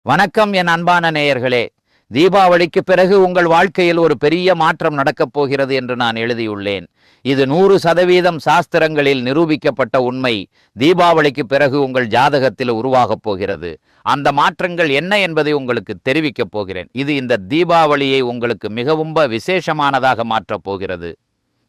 வணக்கம் என் அன்பான நேயர்களே. தீபாவளிக்கு பிறகு உங்கள் வாழ்க்கையில் ஒரு பெரிய மாற்றம் நடக்கப் போகிறது என்று நான் எழுதியுள்ளேன். இது 100% சாஸ்திரங்களில் நிரூபிக்கப்பட்ட உண்மை. தீபாவளிக்கு பிறகு உங்கள் ஜாதகத்தில் உருவாகப் போகிறது. அந்த மாற்றங்கள் என்ன என்பதை உங்களுக்கு தெரிவிக்கப் போகிறேன். இது இந்த தீபாவளியை உங்களுக்கு மிகவும் விசேஷமானதாக மாற்றப் போகிறது.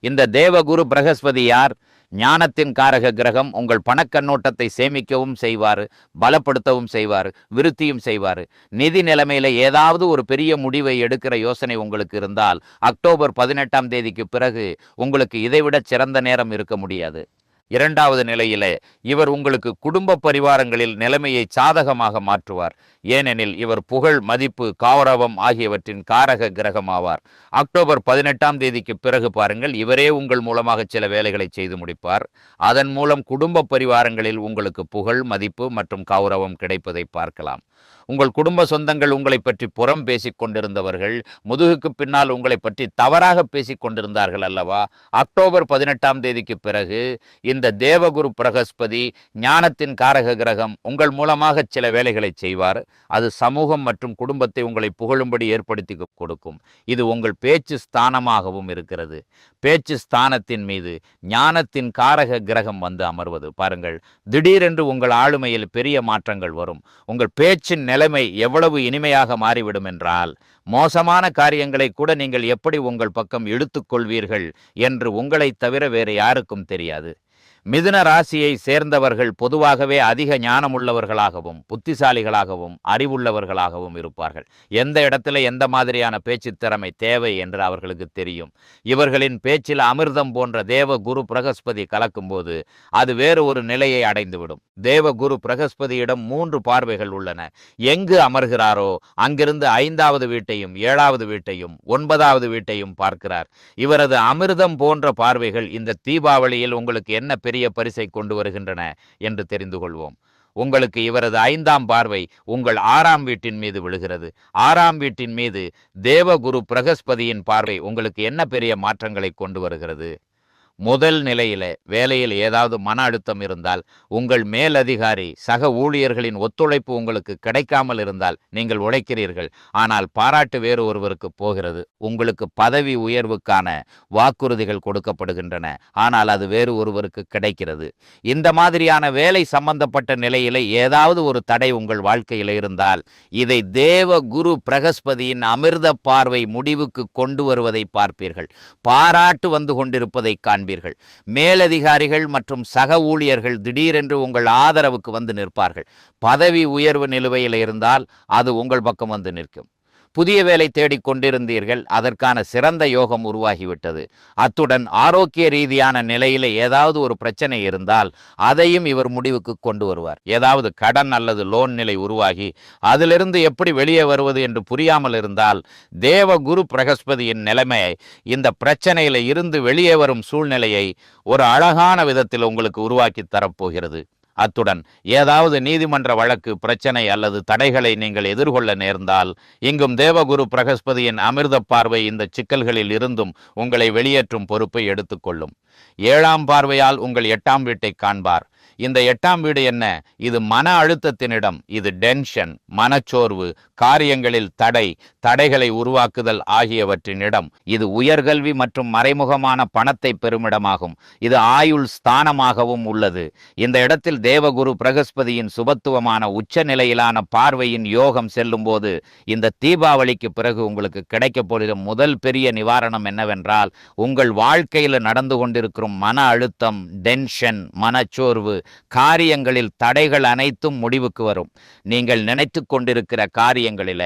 இந்த தேவகுரு பிரகஸ்பதி யார்? ஞானத்தின் காரக கிரகம். உங்கள் பணக்கண்ணோட்டத்தை சேமிக்கவும் செய்வார், பலப்படுத்தவும் செய்வார், விருத்தியும் செய்வார். நிதி நிலைமையில ஏதாவது ஒரு பெரிய முடிவை எடுக்கிற யோசனை உங்களுக்கு இருந்தால் அக்டோபர் 18ஆம் தேதிக்கு பிறகு உங்களுக்கு இதைவிட சிறந்த நேரம் இருக்க முடியாது. இரண்டாவது நிலையிலே இவர் உங்களுக்கு குடும்ப பரிவாரங்களில் நிலைமையை சாதகமாக மாற்றுவார். ஏனெனில் இவர் புகழ், மதிப்பு, கௌரவம் ஆகியவற்றின் காரக கிரகம் ஆவார். அக்டோபர் 18ஆம் தேதிக்கு பிறகு பாருங்கள், இவரே உங்கள் மூலமாக சில வேலைகளை செய்து முடிப்பார். அதன் மூலம் குடும்ப பரிவாரங்களில் உங்களுக்கு புகழ், மதிப்பு மற்றும் கௌரவம் கிடைப்பதை பார்க்கலாம். உங்கள் குடும்ப சொந்தங்கள் உங்களை பற்றி புறம் பேசிக் கொண்டிருந்தவர்கள், முதுகுக்கு பின்னால் உங்களை பற்றி தவறாக பேசிக் கொண்டிருந்தார்கள் அல்லவா? அக்டோபர் 18ஆம் தேதிக்கு பிறகு இந்த தேவகுரு பிரகஸ்பதி, ஞானத்தின் காரக கிரகம், உங்கள் மூலமாக சில வேலைகளை செய்வார். அது சமூகம் மற்றும் குடும்பத்தை உங்களை புகழும்படி ஏற்படுத்தி கொடுக்கும். இது உங்கள் பேச்சு ஸ்தானமாகவும் இருக்கிறது. பேச்சு ஸ்தானத்தின் மீது ஞானத்தின் காரக கிரகம் வந்து அமர்வது பாருங்கள், திடீரென்று உங்கள் ஆளுமையில் பெரிய மாற்றங்கள் வரும். உங்கள் பேச்சின் நிலைமை எவ்வளவு இனிமையாக மாறிவிடும் என்றால், மோசமான காரியங்களை கூட நீங்கள் எப்படி உங்கள் பக்கம் இழுத்துக்கொள்வீர்கள் என்று உங்களை தவிர வேறு யாருக்கும் தெரியாது. மிதுன ராசியை சேர்ந்தவர்கள் பொதுவாகவே அதிக ஞானமுள்ளவர்களாகவும் புத்திசாலிகளாகவும் அறிவுள்ளவர்களாகவும் இருப்பார்கள். எந்த இடத்துல எந்த மாதிரியான பேச்சு திறமை தேவை என்று அவர்களுக்கு தெரியும். இவர்களின் பேச்சில் அமிர்தம் போன்ற தேவ குரு பிரகஸ்பதி கலக்கும்போது அது வேறு ஒரு நிலையை அடைந்துவிடும். தேவ குரு பிரகஸ்பதியிடம் 3 பார்வைகள் உள்ளன. எங்கு அமர்கிறாரோ அங்கிருந்து 5வது வீட்டையும் 7வது வீட்டையும் 9வது வீட்டையும் பார்க்கிறார். இவரது அமிர்தம் போன்ற பார்வைகள் இந்த தீபாவளியில் உங்களுக்கு என்ன பெரிய பரிசை கொண்டு வருகின்றன என்று தெரிந்து கொள்வோம். உங்களுக்கு இவரது 5ஆம் பார்வை உங்கள் 6ஆம் வீட்டின் மீது விழுகிறது. 6ஆம் வீட்டின் மீது தேவகுரு பிரகஸ்பதியின் பார்வை உங்களுக்கு என்ன பெரிய மாற்றங்களை கொண்டு வருகிறது? முதல் நிலையில வேலையில் ஏதாவது மன அழுத்தம் இருந்தால், உங்கள் மேலதிகாரி சக ஊழியர்களின் ஒத்துழைப்பு உங்களுக்கு கிடைக்காமல் இருந்தால், நீங்கள் உழைக்கிறீர்கள், ஆனால் பாராட்டு வேறு ஒருவருக்கு போகிறது. உங்களுக்கு பதவி உயர்வுக்கான வாக்குறுதிகள் கொடுக்கப்படுகின்றன, ஆனால் அது வேறு ஒருவருக்கு கிடைக்கிறது. இந்த மாதிரியான வேலை சம்பந்தப்பட்ட நிலையில ஏதாவது ஒரு தடை உங்கள் வாழ்க்கையில் இருந்தால், இதை தேவ குரு பிரகஸ்பதியின் அமிர்த பார்வை முடிவுக்கு கொண்டு வருவதை பார்ப்பீர்கள். பாராட்டு வந்து கொண்டிருப்பதை காண்பீர்கள். மேலதிகாரிகள் மற்றும் சக ஊழியர்கள் திடீரென்று உங்கள் ஆதரவுக்கு வந்து நிற்பார்கள். பதவி உயர்வு நிலுவையில் இருந்தால் அது உங்கள் பக்கம் வந்து நிற்கும். புதிய வேலை தேடிக் கொண்டிருந்தீர்கள், அதற்கான சிறந்த யோகம் உருவாகிவிட்டது. அத்துடன் ஆரோக்கிய ரீதியான நிலையில் ஏதாவது ஒரு பிரச்சனை இருந்தால் அதையும் இவர் முடிவுக்கு கொண்டு வருவார். ஏதாவது கடன் அல்லது லோன் நிலை உருவாகி அதிலிருந்து எப்படி வெளியே வருவது என்று புரியாமல் இருந்தால், தேவ குரு பிரகஸ்பதியின் நிலைமையை, இந்த பிரச்சனையில இருந்து வெளியே வரும் சூழ்நிலையை ஒரு அழகான விதத்தில் உங்களுக்கு உருவாக்கி தரப்போகிறது. அத்துடன் ஏதாவது நீதிமன்ற வழக்கு, பிரச்சனை அல்லது தடைகளை நீங்கள் எதிர்கொள்ள நேர்ந்தால், இங்கும் தேவகுரு பிரகஸ்பதியின் அமிர்த பார்வை இந்த சிக்கல்களில் இருந்தும் உங்களை வெளியேற்றும் பொறுப்பை எடுத்துக்கொள்ளும். 7ஆம் பார்வையால் உங்கள் 8ஆம் வீட்டை காண்பார். இந்த 8ஆம் வீடு என்ன? இது மன அழுத்தத்தினிடம். இது டென்ஷன், மனச்சோர்வு, காரியங்களில் தடைகளை உருவாக்குதல் ஆகியவற்றின் இடம். இது உயர்கல்வி மற்றும் மறைமுகமான பணத்தை பெறுமிடமாகும். இது ஆயுள் ஸ்தானமாகவும் உள்ளது. இந்த இடத்தில் தேவகுரு பிரகஸ்பதியின் சுபத்துவமான உச்ச நிலையிலான பார்வையின் யோகம் செல்லும் போது, இந்த தீபாவளிக்கு பிறகு உங்களுக்கு கிடைக்கப் போகிற முதல் பெரிய நிவாரணம் என்னவென்றால், உங்கள் வாழ்க்கையில் நடந்து கொண்டிருக்கும் மன அழுத்தம், டென்ஷன், மனச்சோர்வு, காரியங்களில் தடைகள் அனைத்தும் முடிவுக்கு வரும். நீங்கள் நினைத்து கொண்டிருக்கிற காரியங்களில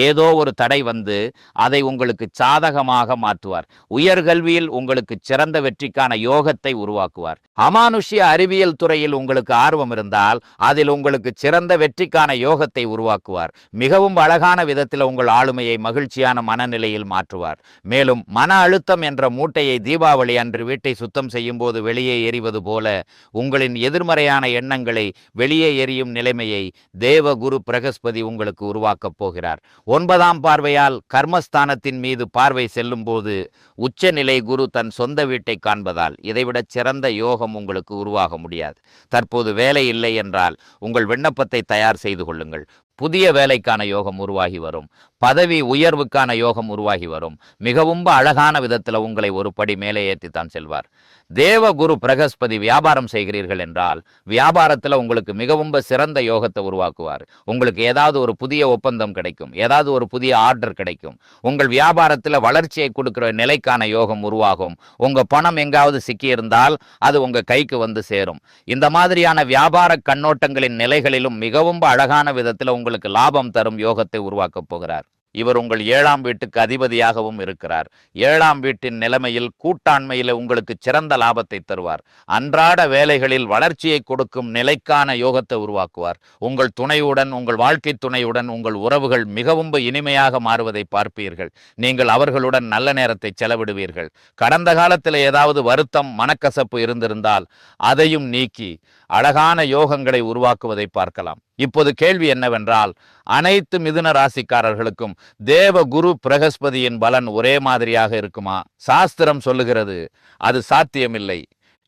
ஏதோ ஒரு தடை வந்து அதை உங்களுக்கு சாதகமாக மாற்றுவார். உயர்கல்வியில் உங்களுக்கு சிறந்த வெற்றிக்கான யோகத்தை உருவாக்குவார். அமானுஷ்ய அறிவியல் துறையில் உங்களுக்கு ஆர்வம் இருந்தால் அதில் உங்களுக்கு சிறந்த வெற்றிக்கான யோகத்தை உருவாக்குவார். மிகவும் அழகான விதத்தில் உங்கள் ஆளுமையை மகிழ்ச்சியான மனநிலையில் மாற்றுவார். மேலும் மன அழுத்தம் என்ற மூட்டையை தீபாவளி அன்று வீட்டை சுத்தம் செய்யும் போது வெளியே எறிவது போல உங்களின் எதிர்மறையான எண்ணங்களை வெளியே எறியும் நிலைமையை தேவகுரு பிரகஸ்பதி உங்களுக்கு உருவாக்கப் போகிறார். 9ஆம் பார்வையால் கர்மஸ்தானத்தின் மீது பார்வை செல்லும் போது உச்சநிலை குரு தன் சொந்த வீட்டை காண்பதால் இதைவிட சிறந்த யோகம் உங்களுக்கு உருவாக முடியாது. தற்போது வேலை இல்லை என்றால் உங்கள் விண்ணப்பத்தை தயார் செய்து கொள்ளுங்கள். புதிய வேலைக்கான யோகம் உருவாகி வரும். பதவி உயர்வுக்கான யோகம் உருவாகி வரும். மிகவும் அழகான விதத்தில் உங்களை ஒரு படி மேலே ஏற்றித்தான் செல்வார். தேவ குரு பிரகஸ்பதி வியாபாரம் செய்கிறீர்கள் என்றால் வியாபாரத்தில் உங்களுக்கு மிகவும் சிறந்த யோகத்தை உருவாக்குவார். உங்களுக்கு ஏதாவது ஒரு புதிய ஒப்பந்தம் கிடைக்கும், ஏதாவது ஒரு புதிய ஆர்டர் கிடைக்கும். உங்கள் வியாபாரத்தில் வளர்ச்சியை கொடுக்கிற நிலைக்கான யோகம் உருவாகும். உங்க பணம் எங்காவது சிக்கியிருந்தால் அது உங்க கைக்கு வந்து சேரும். இந்த மாதிரியான வியாபார கண்ணோட்டங்களின் நிலைகளிலும் மிகவும் அழகான விதத்தில் உங்களுக்கு லாபம் தரும் யோகத்தை உருவாக்கப் போகிறார். இவர் உங்கள் 7ஆம் வீட்டுக்கு அதிபதியாகவும் இருக்கிறார். 7ஆம் வீட்டின் நிலைமையில் கூட்டாண்மையில் உங்களுக்கு சிறந்த லாபத்தை தருவார். அன்றாட வேலைகளில் வளர்ச்சியை கொடுக்கும் நிலைக்கான யோகத்தை உருவாக்குவார். உங்கள் துணையுடன், உங்கள் வாழ்க்கை துணையுடன் உங்கள் உறவுகள் மிகவும் இனிமையாக மாறுவதை பார்ப்பீர்கள். நீங்கள் அவர்களுடன் நல்ல நேரத்தை செலவிடுவீர்கள். கடந்த காலத்தில் ஏதாவது வருத்தம், மனக்கசப்பு இருந்திருந்தால் அதையும் நீக்கி அழகான யோகங்களை உருவாக்குவதை பார்க்கலாம். இப்போது கேள்வி என்னவென்றால், அனைத்து மிதுன ராசிக்காரர்களுக்கும் தேவ குரு பிரகஸ்பதியின் பலன் ஒரே மாதிரியாக இருக்குமா? சாஸ்திரம் சொல்லுகிறது அது சாத்தியமில்லை.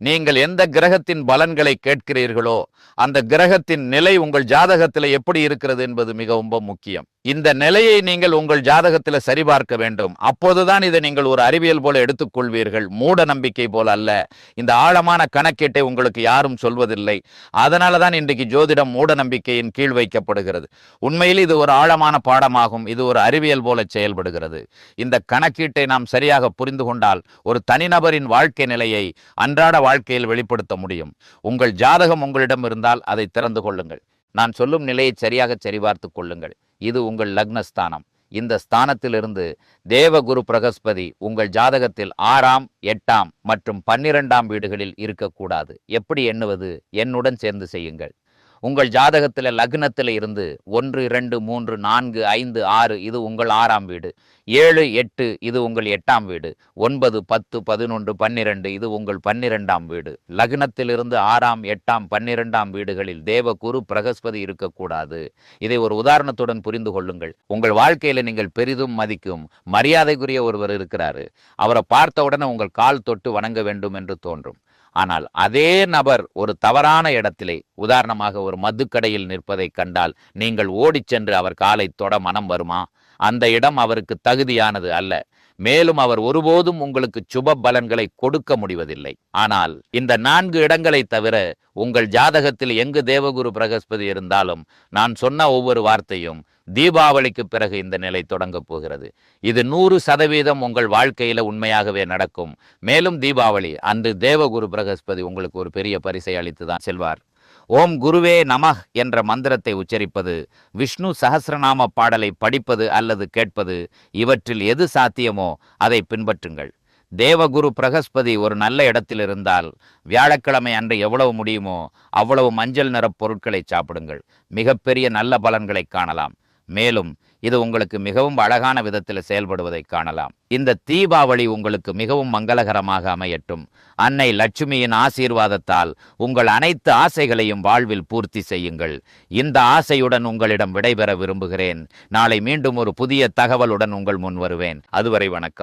நீங்கள் எந்த கிரகத்தின் பலன்களை கேட்கிறீர்களோ அந்த கிரகத்தின் நிலை உங்கள் ஜாதகத்தில் எப்படி இருக்கிறது என்பது மிகவும் முக்கியம். இந்த நிலையை நீங்கள் உங்கள் ஜாதகத்தில் சரிபார்க்க வேண்டும். அப்போதுதான் இதை நீங்கள் ஒரு அறிவியல் போல எடுத்துக்கொள்வீர்கள், மூட நம்பிக்கை போல அல்ல. இந்த ஆழமான கணக்கீட்டை உங்களுக்கு யாரும் சொல்வதில்லை. அதனால தான் இன்றைக்கு ஜோதிடம் மூட நம்பிக்கையின் கீழ் வைக்கப்படுகிறது. உண்மையில் இது ஒரு ஆழமான பாடமாகும். இது ஒரு அறிவியல் போல செயல்படுகிறது. இந்த கணக்கீட்டை நாம் சரியாக புரிந்து கொண்டால் ஒரு தனிநபரின் வாழ்க்கை நிலையை அன்றாட வாழ்க்கையில் வெளிப்படுத்த முடியும். உங்கள் ஜாதகம் உங்களிடம் இருந்தால் அதை திறந்து கொள்ளுங்கள். நான் சொல்லும் நிலையை சரியாக சரிபார்த்து கொள்ளுங்கள். இது உங்கள் லக்னஸ்தானம். இந்த ஸ்தானத்திலிருந்து தேவகுரு பிரகஸ்பதி உங்கள் ஜாதகத்தில் 6ஆம், 8ஆம் மற்றும் 12ஆம் வீடுகளில் இருக்கக்கூடாது. எப்படி எண்ணுவது? என்னுடன் சேர்ந்து செய்யுங்கள். உங்கள் ஜாதகத்தில் லக்னத்தில் இருந்து 1, 2, 3, 4, 5, 6 இது உங்கள் 6ஆம் வீடு. 7, 8 இது உங்கள் 8ஆம் வீடு. 9, 10, 11, 12 இது உங்கள் 12ஆம் வீடு. லக்னத்திலிருந்து 6ஆம், 8ஆம், 12ஆம் வீடுகளில் தேவகுரு பிரகஸ்பதி இருக்கக்கூடாது. இதை ஒரு உதாரணத்துடன் புரிந்து கொள்ளுங்கள். உங்கள் வாழ்க்கையில நீங்கள் பெரிதும் மதிக்கும் மரியாதைக்குரிய ஒருவர் இருக்கிறாரு. அவரை பார்த்தவுடனே உங்கள் கால் தொட்டு வணங்க வேண்டும் என்று தோன்றும். ஆனால் அதே நபர் ஒரு தவறான இடத்திலே, உதாரணமாக ஒரு மதுக்கடையில் நிற்பதை கண்டால் நீங்கள் ஓடிச் சென்று அவர் காலை தொட மனம் வருமா? அந்த இடம் அவருக்கு தகுதியானது அல்ல. மேலும் அவர் ஒருபோதும் உங்களுக்கு சுப பலன்களை கொடுக்க முடிவதில்லை. ஆனால் இந்த 4 இடங்களை தவிர உங்கள் ஜாதகத்தில் எங்கு தேவகுரு பிரகஸ்பதி இருந்தாலும் நான் சொன்ன ஒவ்வொரு வார்த்தையும் தீபாவளிக்கு பிறகு இந்த நிலை தொடங்க போகிறது. இது 100% உங்கள் வாழ்க்கையில உண்மையாகவே நடக்கும். மேலும் தீபாவளி அன்று தேவகுரு பிரகஸ்பதி உங்களுக்கு ஒரு பெரிய பரிசை அளித்துதான் செல்வார். ஓம் குருவே நமஹ் என்ற மந்திரத்தை உச்சரிப்பது, விஷ்ணு சஹஸ்ரநாம பாடலை படிப்பது அல்லது கேட்பது, இவற்றில் எது சாத்தியமோ அதை பின்பற்றுங்கள். தேவகுரு பிரகஸ்பதி ஒரு நல்ல இடத்தில் இருந்தால் வியாழக்கிழமை அன்று எவ்வளவு முடியுமோ அவ்வளவு மஞ்சள் நிற பொருட்களை சாப்பிடுங்கள். மிகப்பெரிய நல்ல பலன்களை காணலாம். மேலும் இது உங்களுக்கு மிகவும் அழகான விதத்தில் செயல்படுவதை காணலாம். இந்த தீபாவளி உங்களுக்கு மிகவும் மங்களகரமாக அமையட்டும். அன்னை லட்சுமியின் ஆசீர்வாதத்தால் உங்கள் அனைத்து ஆசைகளையும் வாழ்வில் பூர்த்தி செய்யுங்கள். இந்த ஆசையுடன் உங்களிடம் விடைபெற விரும்புகிறேன். நாளை மீண்டும் ஒரு புதிய தகவலுடன் உங்கள் முன் வருவேன். அதுவரை வணக்கம்.